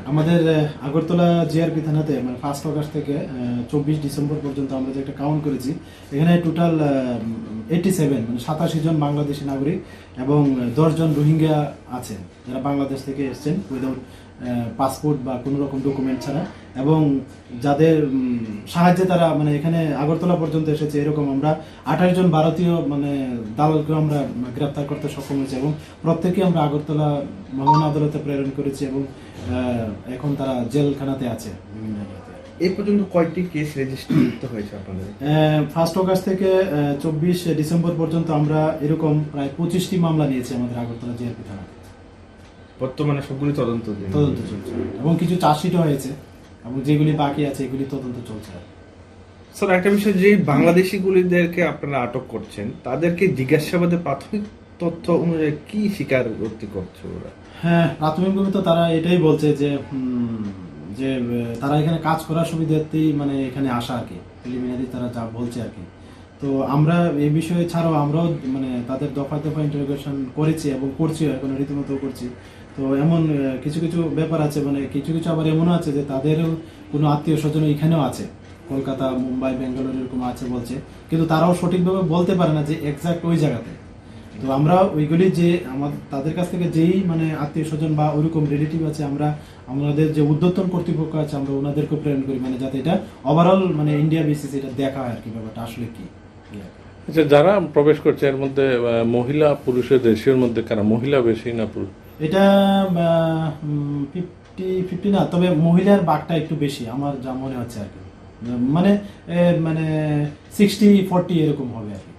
আমাদের আগরতলা জিআরপি থানাতে মানে 1 অগাস্ট থেকে 24 ডিসেম্বর পর্যন্ত আমরা যে একটা কাউন্ট করেছি, এখানে টোটাল 87 মানে 87 জন বাংলাদেশি নাগরিক এবং 10 জন রোহিঙ্গা আছেন যারা বাংলাদেশ থেকে এসেছেন উইদাউট পাসপোর্ট বা কোনো রকম ডকুমেন্ট ছাড়া, এবং যাদের সাহায্যে তারা মানে এখানে আগরতলা পর্যন্ত এসেছে। এরকম আমরা 28 জন ভারতীয় মানে দালালকে আমরা গ্রেপ্তার করতে সক্ষম হয়েছি এবং প্রত্যেকে আমরা আগরতলা মহামান্য আদালতে প্রেরণ করেছি এবং এখন তারা জেলখানাতে আছে বিভিন্ন এলাকাতে। এই পর্যন্ত কয়টি কেস রেজিস্ট্রিত হয়েছে আপনাদের? 1 অগাস্ট থেকে 24 ডিসেম্বর পর্যন্ত আমরা এরকম প্রায় 25টি মামলা নিয়েছি আমাদের আগরতলা জিআরপি থানা। বর্তমানে সবগুলি তদন্ত চলছে এবং কিছু চার্জশিটও হয়েছে এবং যেগুলি বাকি আছে এগুলি তদন্ত চলছে। স্যার, একটা বিষয়, যে বাংলাদেশিগুলিদেরকে আপনারা আটক করছেন তাদেরকে জিজ্ঞাসাবাদে প্রাথমিক তথ্য অনুযায়ী কি স্বীকারোক্তি করছে ওরা? হ্যাঁ, প্রাথমিকভাবে তো তারা এটাই বলছে যে যে তারা এখানে কাজ করার সুবিধার্থেই মানে এখানে আসা আর কি, প্রিলিমিনারি তারা যা বলছে আর কি। তো আমরা এই বিষয়ে ছাড়াও আমরাও মানে তাদের দফায় দফায় ইন্টারোগেশন করেছি এবং করছিও, এখন রীতিমতো করছি। তো এমন কিছু কিছু ব্যাপার আছে, মানে কিছু কিছু আবার এমনও আছে যে তাদেরও কোনো আত্মীয় স্বজন এখানেও আছে, কলকাতা, মুম্বাই, বেঙ্গালুরু এরকম আছে বলছে, কিন্তু তারাও সঠিকভাবে বলতে পারে না যে এক্সাক্ট ওই জায়গাতে। তো আমরা ওইগুলি যে আমাদের তাদের কাছ থেকে যেই মানে আত্মীয় স্বজন বা ওইরকম রিলেটিভ আছে, আমরা আমাদের যে উদ্যোতন কর্তৃপক্ষ আছে আমরা ওনাদেরকে প্রেরণ করি, মানে যাতে এটা ওভারঅল মানে ইন্ডিয়া বেসিস এটা দেখা হয় আর কি ব্যাপারটা আসলে কি। আচ্ছা, যারা প্রবেশ করছে এর মধ্যে মহিলা পুরুষের রেশিওর মধ্যে কারা মহিলা বেশি না পুরুষ? এটা 50-50 না, তবে মহিলার বাঘটা একটু বেশি আমার যা মনে হচ্ছে আর কি, মানে 60-40 এরকম হবে আর কি।